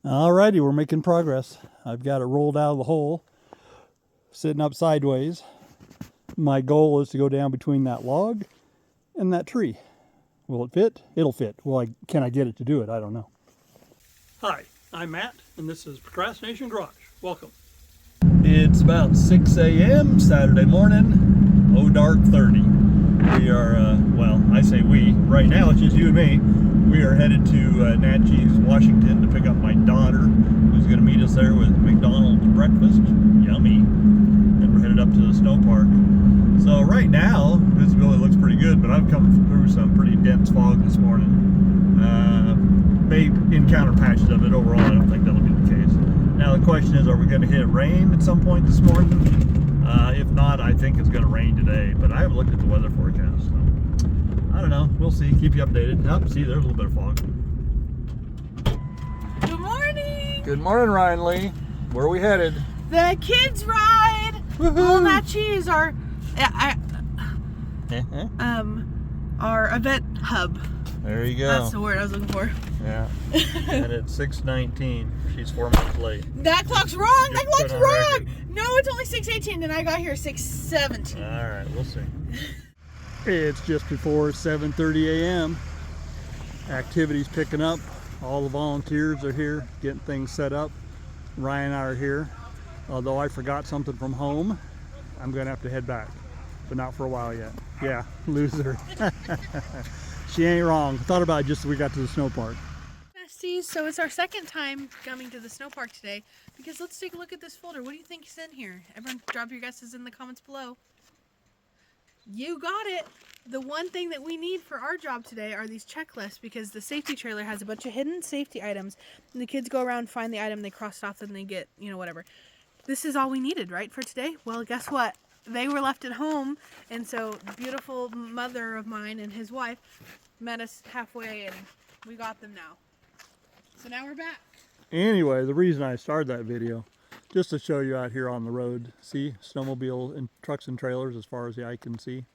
Alrighty, we're making progress. I've got it rolled out of the hole, sitting up sideways. My goal is to go down between that log and that tree. Will it fit? It'll fit. Well, can I get it to do it? I don't know. Hi, I'm Matt, and this is Procrastination Garage. Welcome. It's about 6 a.m. Saturday morning, dark 30. We are, well, I say we. Right now, it's just you and me. We are headed to Natchez, Washington to pick up my daughter, who's going to meet us there with McDonald's breakfast. Yummy. And we're headed up to the snow park. So right now, visibility looks pretty good, but I've come through some pretty dense fog this morning. May encounter patches of it. Overall, I don't think that'll be the case. Now the question is, are we going to hit rain at some point this morning? If not, I think it's going to rain today, but I haven't looked at the weather forecast, so I don't know. We'll see. Keep you updated. Oh, see, there's a little bit of fog. Good morning! Good morning, Ryan Lee. Where are we headed? The kids ride! All Natchez, our event hub. There you go. That's the word I was looking for. Yeah. And it's 6:19. She's 4 minutes late. That clock's wrong! That clock's wrong! No, it's only 6:18 and I got here 6:17. Alright, we'll see. It's just before 7:30 a.m. Activity's picking up. All the volunteers are here getting things set up. Ryan and I are here. Although I forgot something from home, I'm going to have to head back. But not for a while yet. Yeah, loser. She ain't wrong. Thought about it just as we got to the snow park. So it's our second time coming to the snow park today because let's take a look at this folder. What do you think is in here? Everyone drop your guesses in the comments below. You got it. The one thing that we need for our job today are these checklists because the safety trailer has a bunch of hidden safety items and the kids go around, find the item, they cross it off, and they get, whatever. This is all we needed, right, for today? Well, guess what? They were left at home, and so the beautiful mother of mine and his wife met us halfway, and we got them now. So now we're back. Anyway, the reason I started that video, just to show you out here on the road. See, snowmobile and trucks and trailers as far as the eye can see.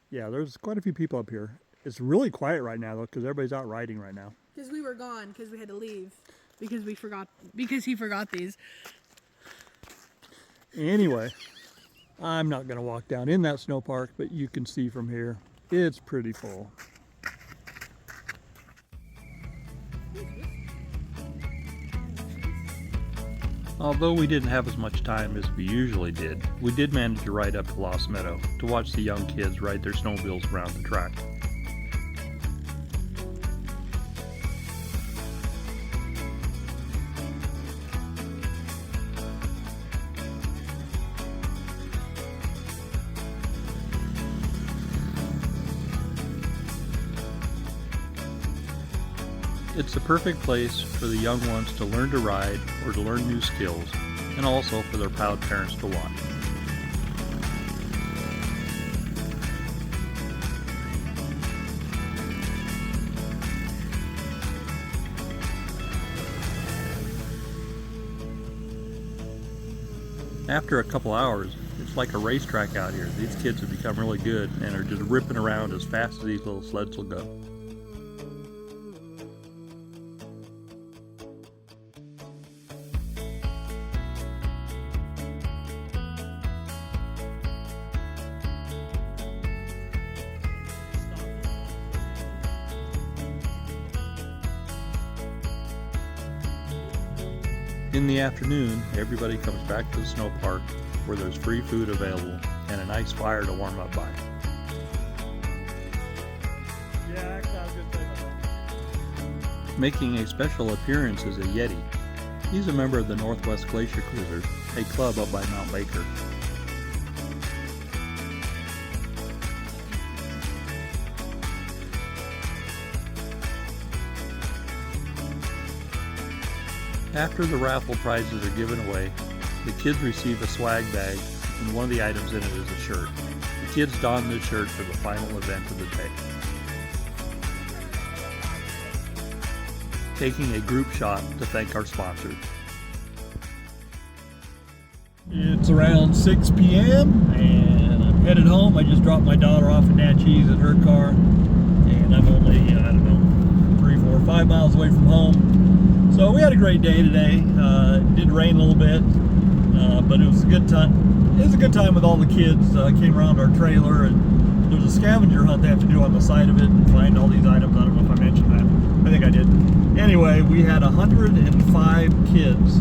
Yeah, there's quite a few people up here. It's really quiet right now, though, because everybody's out riding right now. Because we were gone, because we had to leave, because he forgot these. Anyway, I'm not going to walk down in that snow park, but you can see from here, it's pretty full. Although we didn't have as much time as we usually did, we did manage to ride up to Lost Meadow to watch the young kids ride their snowmobiles around the track. It's the perfect place for the young ones to learn to ride or to learn new skills, and also for their proud parents to watch. After a couple hours, it's like a racetrack out here. These kids have become really good and are just ripping around as fast as these little sleds will go. In the afternoon, everybody comes back to the snow park where there's free food available and a nice fire to warm up by. Making a special appearance is a Yeti. He's a member of the Northwest Glacier Cruisers, a club up by Mount Baker. After the raffle prizes are given away, the kids receive a swag bag, and one of the items in it is a shirt. The kids don this shirt for the final event of the day. Taking a group shot to thank our sponsors. It's around 6 p.m. and I'm headed home. I just dropped my daughter off at Natchez at her car, and I'm only, 3, 4, 5 miles away from home. So we had a great day today. It did rain a little bit, but it was a good time. It was a good time with all the kids. Came around our trailer, and there's a scavenger hunt they have to do on the side of it and find all these items. I don't know if I mentioned that. I think I did. Anyway, we had 105 kids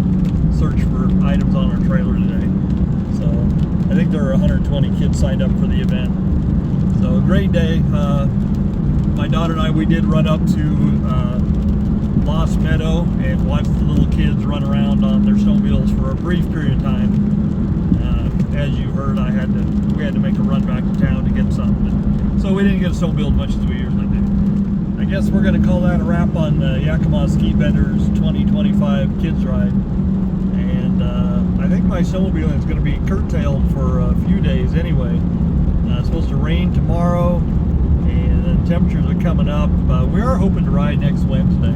search for items on our trailer today. So I think there were 120 kids signed up for the event. So a great day. My daughter and I, we did run up to Lost Meadow and watch the little kids run around on their snowmobiles for a brief period of time. As you heard, we had to make a run back to town to get something, so we didn't get a snowmobile as much as we usually do. I guess we're going to call that a wrap on Yakima Ski Bender's 2025 Kids Ride, and I think my snowmobiling is going to be curtailed for a few days anyway. It's supposed to rain tomorrow, and the temperatures are coming up. We are hoping to ride next Wednesday,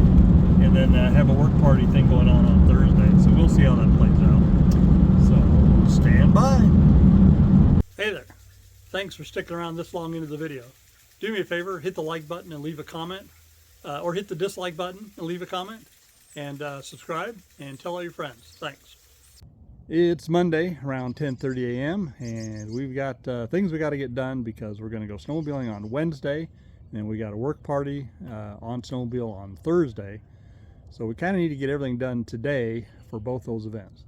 and then have a work party thing going on Thursday, so we'll see how that plays out. So stand by. Hey there, thanks for sticking around this long into the video. Do me a favor, hit the like button and leave a comment, or hit the dislike button and leave a comment, and subscribe and tell all your friends. Thanks. It's Monday around 10:30 a.m. and we've got things we got to get done because we're going to go snowmobiling on Wednesday, and then we got a work party on snowmobile on Thursday. So we kind of need to get everything done today for both those events.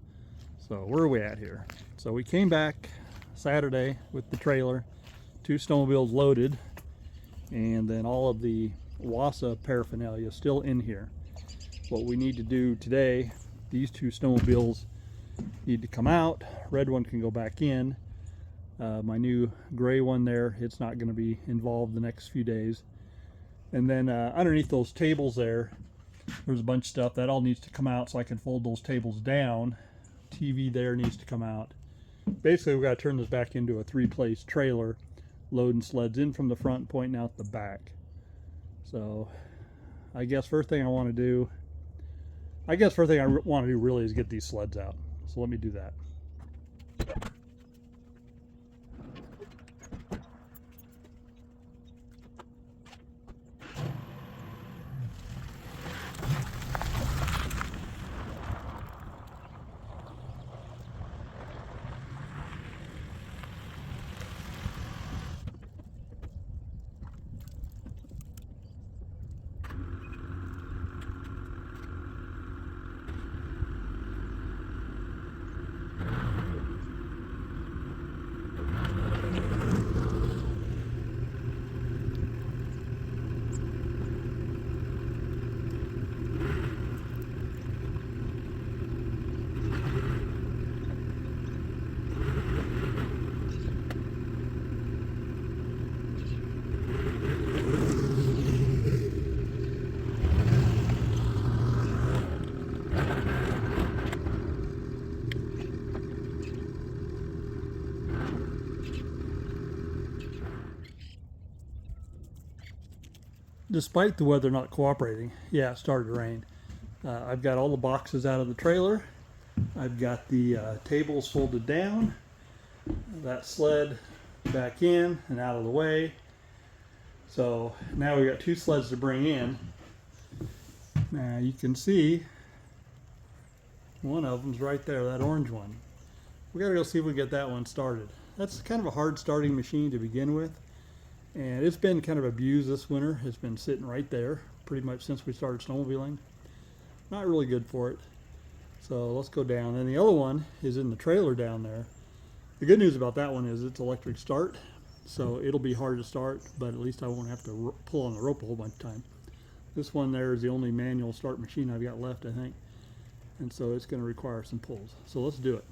So where are we at here? So we came back Saturday with the trailer, 2 snowmobiles loaded, and then all of the WASA paraphernalia still in here. What we need to do today, these 2 snowmobiles need to come out. Red one can go back in. My new gray one there, it's not going to be involved the next few days. And then underneath those tables there's a bunch of stuff that all needs to come out so I can fold those tables down. TV there needs to come out. Basically, we've got to turn this back into a 3-place trailer, loading sleds in from the front, pointing out the back. So I guess first thing I want to do really is get these sleds out. So let me do that. Despite the weather not cooperating, yeah, it started to rain. I've got all the boxes out of the trailer. I've got the tables folded down, that sled back in and out of the way. So now we got 2 sleds to bring in. Now you can see one of them's right there, that orange one. We gotta go see if we get that one started. That's kind of a hard starting machine to begin with, and it's been kind of abused this winter. It's been sitting right there pretty much since we started snowmobiling. Not really good for it. So let's go down. And the other one is in the trailer down there. The good news about that one is it's electric start, so it'll be hard to start, but at least I won't have to pull on the rope a whole bunch of time. This one there is the only manual start machine I've got left, I think, and so it's going to require some pulls. So let's do it.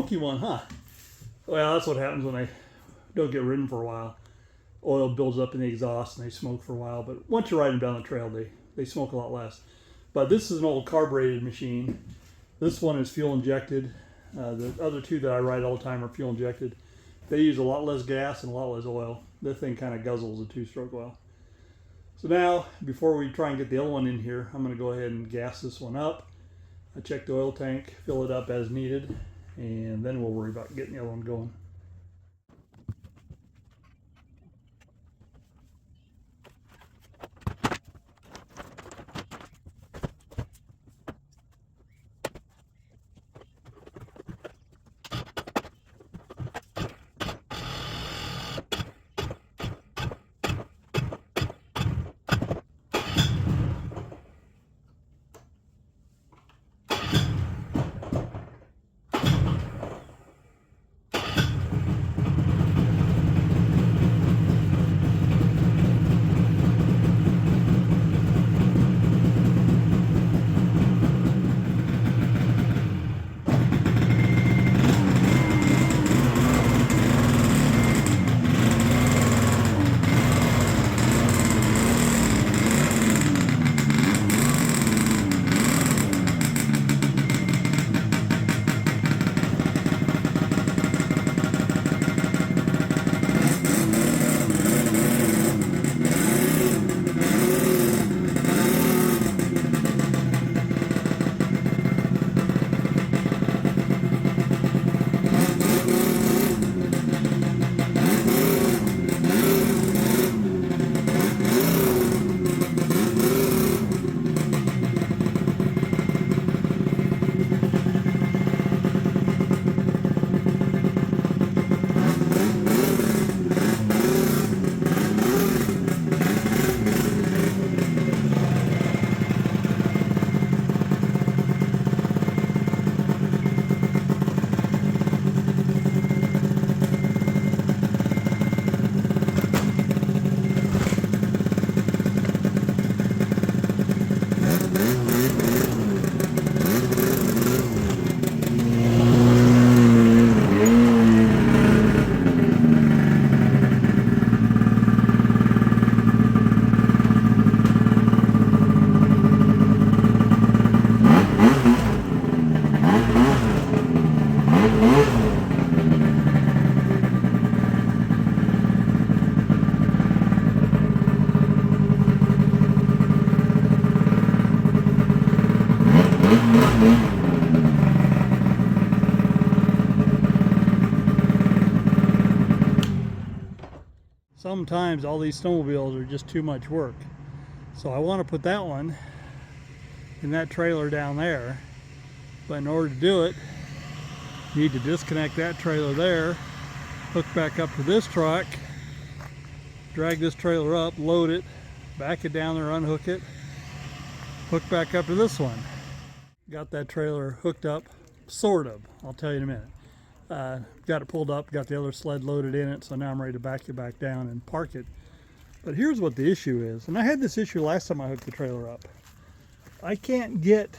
smoky one, huh? Well, that's what happens when they don't get ridden for a while. Oil builds up in the exhaust and they smoke for a while, but once you ride them down the trail, they smoke a lot less. But this is an old carbureted machine. This one is fuel injected. The other two that I ride all the time are fuel injected. They use a lot less gas and a lot less oil. This thing kind of guzzles a two-stroke oil. So now, before we try and get the other one in here, I'm going to go ahead and gas this one up. I check the oil tank, fill it up as needed, and then we'll worry about getting the other one going. Sometimes all these snowmobiles are just too much work. So I want to put that one in that trailer down there. But in order to do it, you need to disconnect that trailer there, hook back up to this truck, drag this trailer up, load it, back it down there, unhook it, hook back up to this one. Got that trailer hooked up, sort of. I'll tell you in a minute. Got it pulled up, got the other sled loaded in it, so now I'm ready to back it back down and park it. But here's what the issue is, and I had this issue last time I hooked the trailer up. I can't get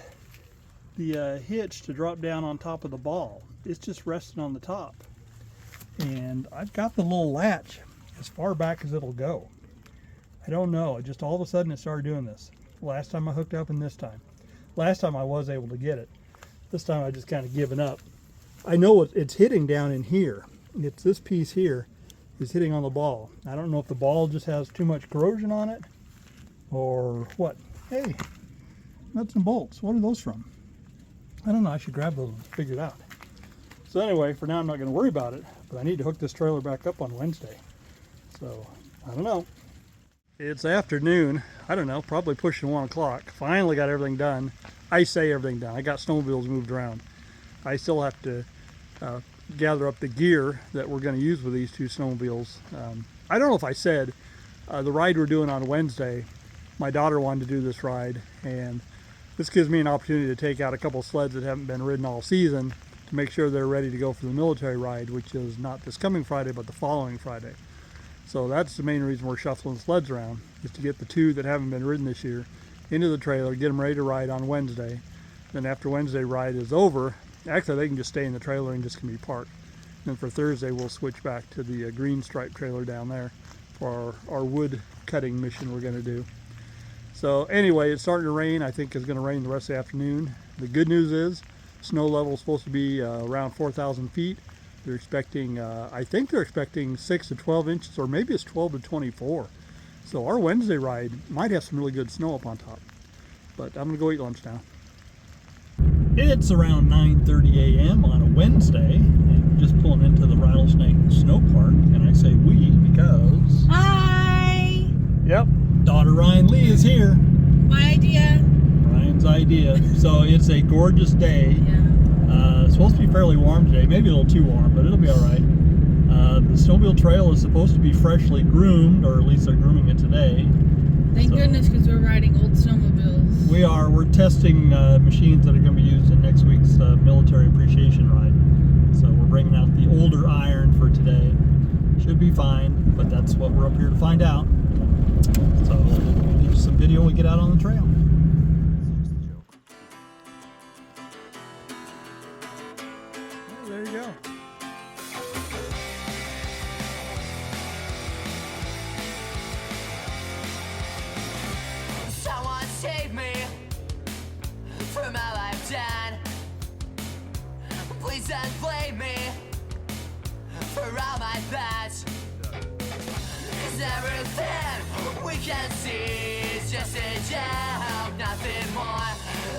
the hitch to drop down on top of the ball. It's just resting on the top. And I've got the little latch as far back as it'll go. I don't know, just all of a sudden it started doing this. Last time I hooked up and this time. Last time I was able to get it. This time I just kind of given up. I know it's hitting down in here. It's this piece here is hitting on the ball. I don't know if the ball just has too much corrosion on it or what. Hey, nuts and bolts. What are those from? I don't know. I should grab those and figure it out. So anyway, for now I'm not going to worry about it, but I need to hook this trailer back up on Wednesday. So I don't know. It's afternoon. I don't know, probably pushing 1 o'clock. Finally got everything done. I say everything done. I got snowmobiles moved around. I still have to gather up the gear that we're going to use with these two snowmobiles. I don't know if I said the ride we're doing on Wednesday, my daughter wanted to do this ride, and this gives me an opportunity to take out a couple sleds that haven't been ridden all season to make sure they're ready to go for the military ride, which is not this coming Friday, but the following Friday. So that's the main reason we're shuffling sleds around, is to get the two that haven't been ridden this year into the trailer, get them ready to ride on Wednesday. Then after Wednesday ride is over, Actually, they can just stay in the trailer and just can be parked. And for Thursday, we'll switch back to the green stripe trailer down there for our wood cutting mission we're going to do. So anyway, it's starting to rain. I think it's going to rain the rest of the afternoon. The good news is snow level is supposed to be around 4,000 feet. They're expecting, I think they're expecting 6 to 12 inches, or maybe it's 12 to 24. So our Wednesday ride might have some really good snow up on top. But I'm going to go eat lunch now. It's around 9:30 a.m. on a Wednesday, and we're just pulling into the Rattlesnake Snow Park. And I say we because... Hi! Yep, daughter Ryan Lee is here. My idea. Ryan's idea. So it's a gorgeous day. Yeah. It's supposed to be fairly warm today, maybe a little too warm, but it'll be all right. The snowmobile trail is supposed to be freshly groomed, or at least they're grooming it today. Thank goodness, because we're riding old snowmobiles. We are. We're testing machines that are going to be used in next week's military appreciation ride. So we're bringing out the older iron for today. Should be fine, but that's what we're up here to find out. So we'll give you some video when we get out on the trail. Oh, there you go. Someone save me from all I've done. Please don't blame me for all my thoughts. 'Cause everything we can see is just a joke, nothing more.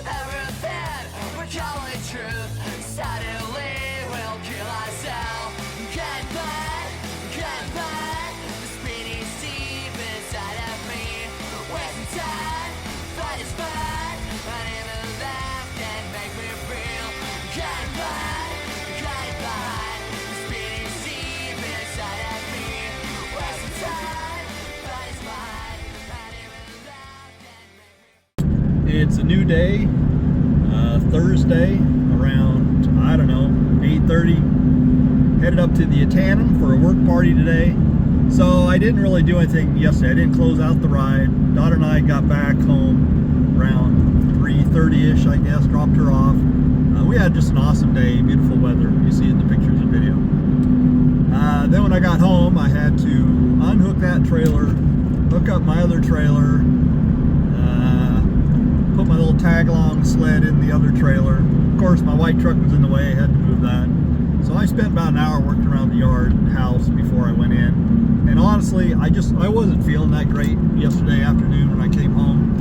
Everything we're calling truth suddenly will kill ourselves. Can't find the spinning deep inside of me. Wasting time, but it's fun. And even laugh can make me feel. Can't find the spinning deep inside of me. Wasting time, but it's fun. And even laugh can make me. It's a new day, Thursday, around, I don't know, 8:30. Headed up to the Atanum for a work party today. So I didn't really do anything yesterday. I didn't close out the ride. Daughter and I got back home around 3:30-ish, I guess, dropped her off. We had just an awesome day, beautiful weather. You see it in the pictures and video. Then when I got home, I had to unhook that trailer, hook up my other trailer, put my little tag-along sled in the other trailer. Of course, my white truck was in the way, I had to move that. So I spent about an hour working around the yard and house before I went in. And honestly, I wasn't feeling that great yesterday afternoon when I came home.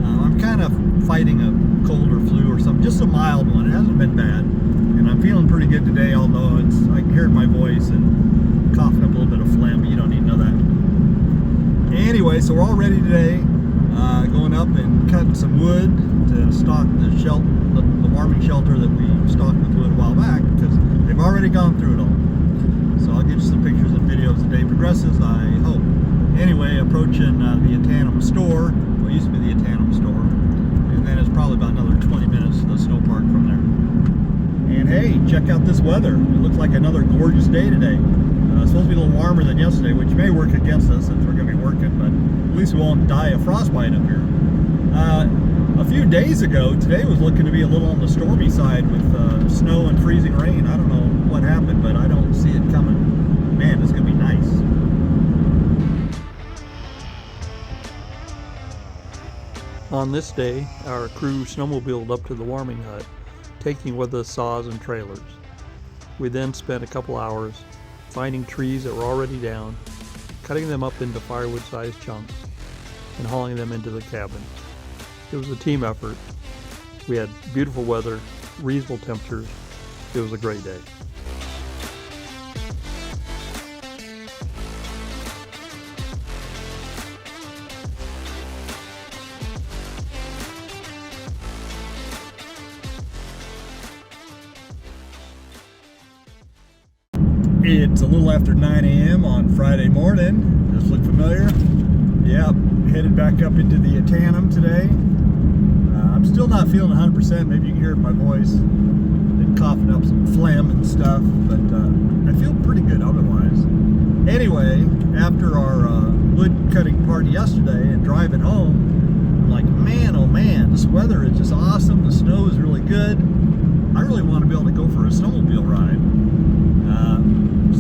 I'm kind of fighting a cold or flu or something, just a mild one. It hasn't been bad. And I'm feeling pretty good today, although I can hear my voice and coughing up a little bit of phlegm, but you don't need to know that. Anyway, so we're all ready today. Going up and cutting some wood to stock the warming shelter that we stocked with wood a while back, because they've already gone through it all. So I'll get you some pictures and videos as the day progresses, I hope. Anyway, approaching the Atanum store. Well, it used to be the Atanum store. And then it's probably about another 20 minutes to the snow park from there. And hey, check out this weather. It looks like another gorgeous day today. It's supposed to be a little warmer than yesterday, which may work against us since we're going to be working, but at least we won't die of frostbite up here. A few days ago, today was looking to be a little on the stormy side with snow and freezing rain. I don't know what happened, but I don't see it coming. Man, it's going to be nice. On this day, our crew snowmobiled up to the warming hut, taking with us saws and trailers. We then spent a couple hours finding trees that were already down, cutting them up into firewood-sized chunks, and hauling them into the cabin. It was a team effort. We had beautiful weather, reasonable temperatures. It was a great day. It's a little after 9 a.m. on Friday morning. Does this look familiar? Yep, headed back up into the Atanum today. I'm still not feeling 100%. Maybe you can hear it in my voice. Been coughing up some phlegm and stuff, but I feel pretty good otherwise. Anyway, after our wood cutting party yesterday and driving home, I'm like, man, oh man, this weather is just awesome. The snow is really good. I really want to be able to go for a snowmobile ride.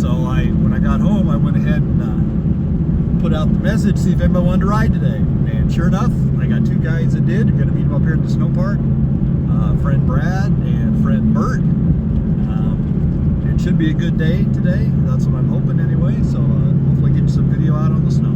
So when I got home, I went ahead and put out the message, see if anybody wanted to ride today. And sure enough, I got two guys that did. We're going to meet them up here at the snow park. Friend Brad and friend Bert. It should be a good day today. That's what I'm hoping anyway. So hopefully get you some video out on the snow.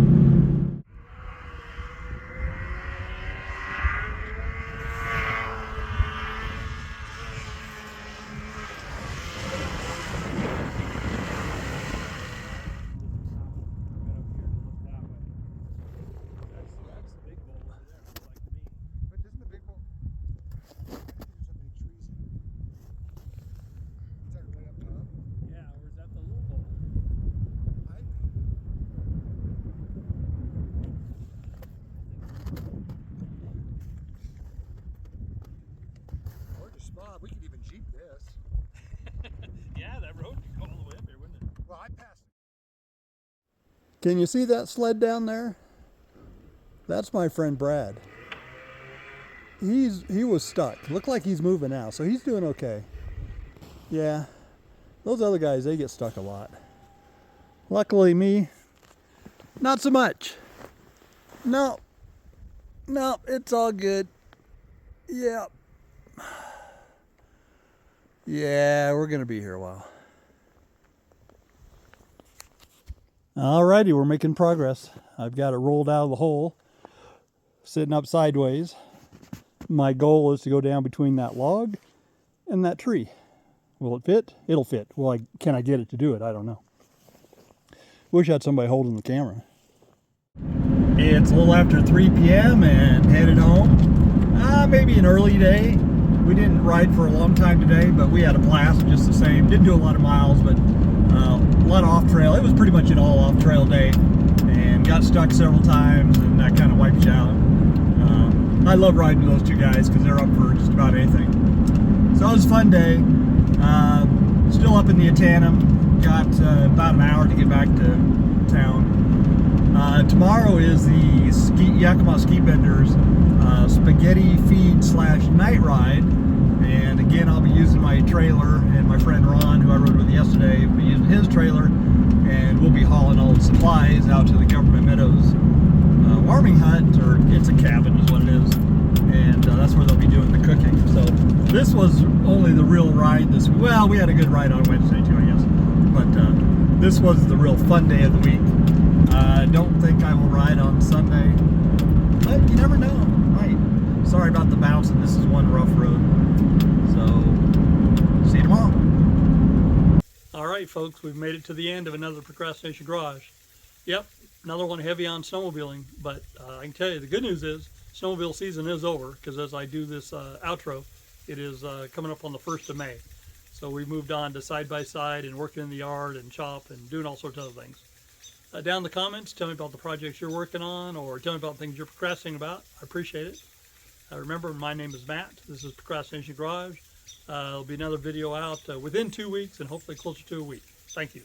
We could even Jeep this. Yeah, that road could go all the way up here, wouldn't it? Well, I passed it. Can you see that sled down there? That's my friend Brad. He was stuck. Looked like he's moving now, so he's doing okay. Yeah, those other guys, they get stuck a lot. Luckily me, not so much. No, it's all good. Yeah. Yeah, we're gonna be here a while. Alrighty, we're making progress. I've got it rolled out of the hole, sitting up sideways. My goal is to go down between that log and that tree. Will it fit? It'll fit. Well, can I get it to do it? I don't know. Wish I had somebody holding the camera. It's a little after 3 p.m. and headed home. Maybe an early day. We didn't ride for a long time today, but we had a blast just the same. Didn't do a lot of miles, but a lot of off-trail. It was pretty much an all off-trail day, and got stuck several times, and that kind of wiped you out. I love riding with those two guys because they're up for just about anything. So it was a fun day. Still up in the Atanum. Got about an hour to get back to town. Tomorrow is the Yakima Ski Benders spaghetti feed / night ride, and again I'll be using my trailer, and my friend Ron, who I rode with yesterday, will be using his trailer, and we'll be hauling all the supplies out to the Government Meadows warming hut, or it's a cabin is what it is, and that's where they'll be doing the cooking. So this was only the real ride this week. Well, we had a good ride on Wednesday too, I guess, but this was the real fun day of the week. I don't think I will ride on Sunday, but you never know. Right. Sorry about the bouncing. This is one rough road. So, see you tomorrow. All right, folks, we've made it to the end of another Procrastination Garage. Yep, another one heavy on snowmobiling, but I can tell you the good news is snowmobile season is over, because as I do this outro, it is coming up on the 1st of May. So we moved on to side-by-side and working in the yard and shop and doing all sorts of other things. Down in the comments, tell me about the projects you're working on, or tell me about things you're procrastinating about. I appreciate it. Remember, my name is Matt. This is Procrastination Garage. There'll be another video out within 2 weeks, and hopefully closer to a week. Thank you.